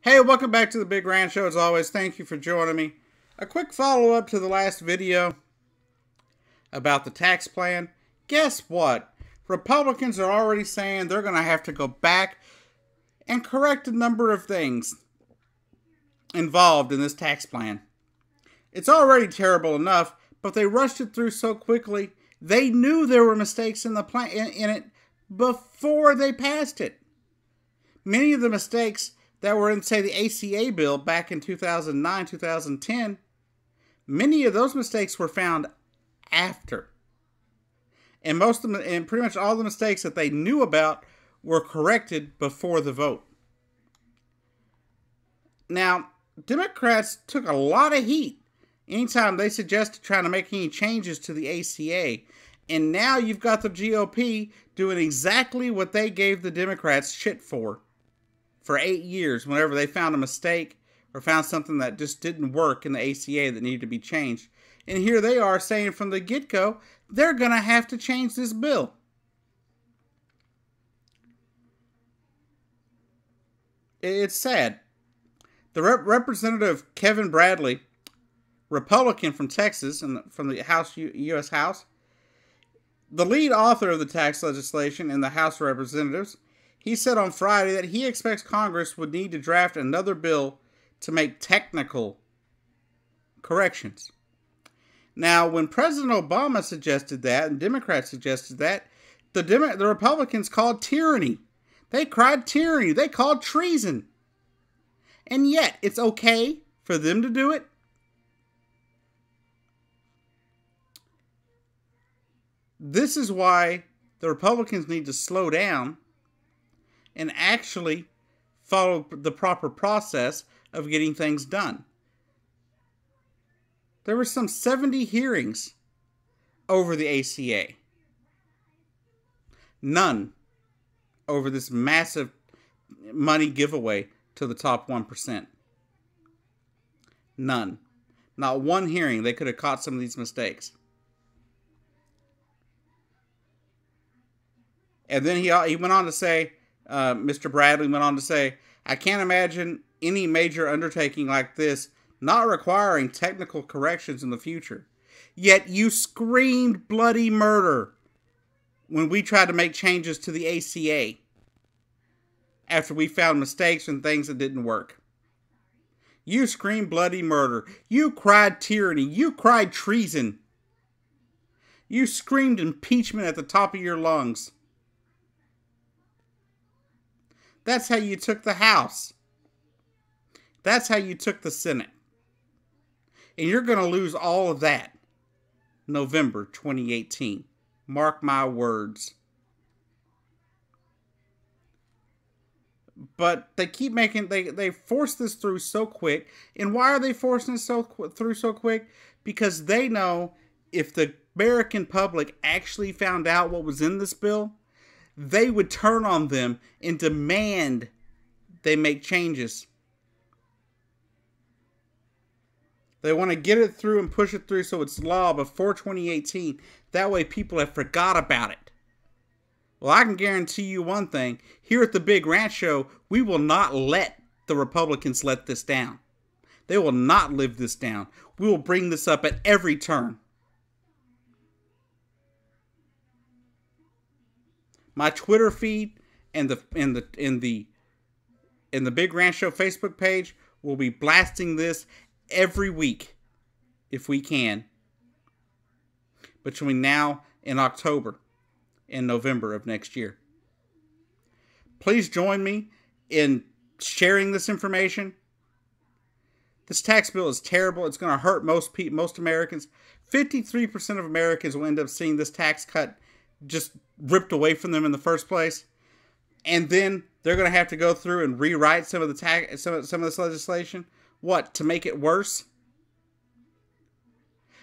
Hey, welcome back to the Big Rant Show. As always, thank you for joining me. A quick follow-up to the last video about the tax plan. Guess what? Republicans are already saying they're going to have to go back and correct a number of things involved in this tax plan. It's already terrible enough, but they rushed it through so quickly. They knew there were mistakes in the plan in it before they passed it. Many of the mistakes that were in, say, the ACA bill back in 2009, 2010, many of those mistakes were found after. And most of them, and pretty much all the mistakes that they knew about were corrected before the vote. Now, Democrats took a lot of heat anytime they suggested trying to make any changes to the ACA. And now you've got the GOP doing exactly what they gave the Democrats shit for 8 years whenever they found a mistake or found something that just didn't work in the ACA that needed to be changed. And here they are saying from the get-go, they're going to have to change this bill. It's sad. The Representative Kevin Bradley, Republican from Texas and from the House, U.S. House, the lead author of the tax legislation in the House of Representatives, he said on Friday that he expects Congress would need to draft another bill to make technical corrections. Now, when President Obama suggested that, and Democrats suggested that, the Republicans called tyranny. They cried tyranny. They called treason. And yet, it's okay for them to do it. This is why the Republicans need to slow down and actually follow the proper process of getting things done. There were some 70 hearings over the ACA. None over this massive money giveaway to the top 1%. None. Not one hearing they could have caught some of these mistakes. And then he went on to say, Mr. Bradley went on to say, I can't imagine any major undertaking like this not requiring technical corrections in the future. Yet you screamed bloody murder when we tried to make changes to the ACA after we found mistakes and things that didn't work. You screamed bloody murder. You cried tyranny. You cried treason. You screamed impeachment at the top of your lungs. That's how you took the House. That's how you took the Senate. And you're going to lose all of that November 2018. Mark my words. But they keep making, they force this through so quick. And why are they forcing it through so quick? Because they know if the American public actually found out what was in this bill, they would turn on them and demand they make changes. They want to get it through and push it through so it's law before 2018. That way people have forgot about it. Well, I can guarantee you one thing. Here at the Big Rant Show, we will not let the Republicans let this down. They will not live this down. We will bring this up at every turn. My Twitter feed and the Big Rant Show Facebook page will be blasting this every week if we can between now and October and November of next year. Please join me in sharing this information. This tax bill is terrible. It's going to hurt most Americans. 53% of Americans will end up seeing this tax cut just ripped away from them in the first place, and then they're going to have to go through and rewrite some of the some of this legislation. What, to make it worse?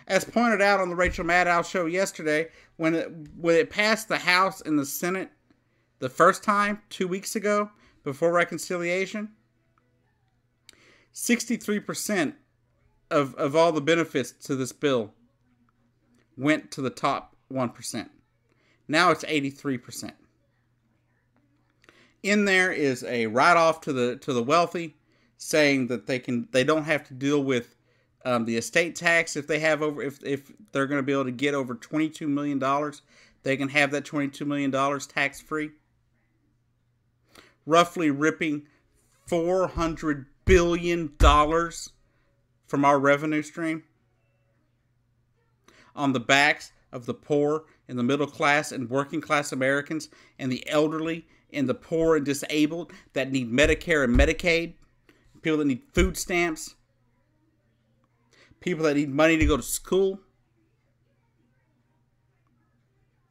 As pointed out on the Rachel Maddow show yesterday, when it passed the House and the Senate the first time 2 weeks ago before reconciliation, 63% of all the benefits to this bill went to the top 1%. Now it's 83%. In there is a write-off to the wealthy. saying that they don't have to deal with the estate tax if they have if they're going to be able to get over $22 million, they can have that $22 million tax free. Roughly ripping $400 billion from our revenue stream on the backs of the poor and the middle class and working class Americans and the elderly and the poor and disabled that need Medicare and Medicaid, people that need food stamps, people that need money to go to school.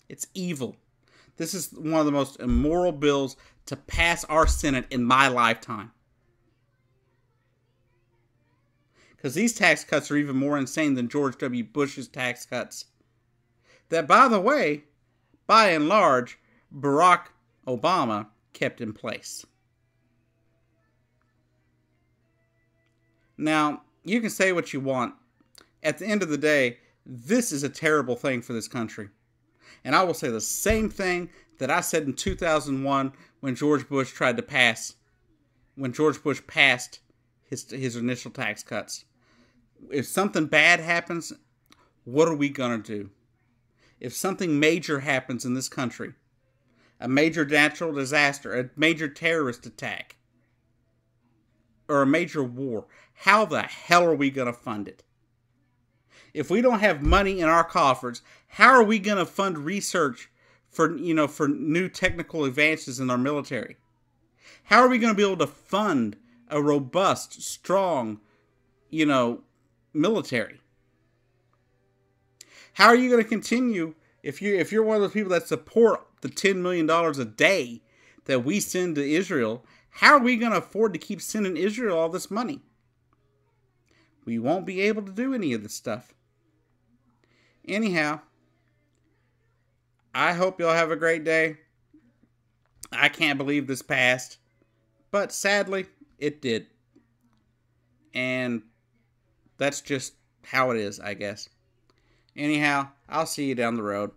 It's evil. This is one of the most immoral bills to pass our Senate in my lifetime. Because these tax cuts are even more insane than George W. Bush's tax cuts. That, by the way, by and large, Barack Obama kept in place. Now, you can say what you want. At the end of the day, this is a terrible thing for this country. And I will say the same thing that I said in 2001 when George Bush passed his initial tax cuts. If something bad happens, what are we going to do? If something major happens in this country, a major natural disaster, a major terrorist attack, or a major war, how the hell are we going to fund it? If we don't have money in our coffers, how are we going to fund research for new technical advances in our military? How are we going to be able to fund a robust, strong, military? How are you going to continue if you're one of those people that support the $10 million a day that we send to Israel? How are we going to afford to keep sending Israel all this money? We won't be able to do any of this stuff. Anyhow, I hope y'all have a great day. I can't believe this passed, but sadly, it did. And that's just how it is, I guess. Anyhow, I'll see you down the road.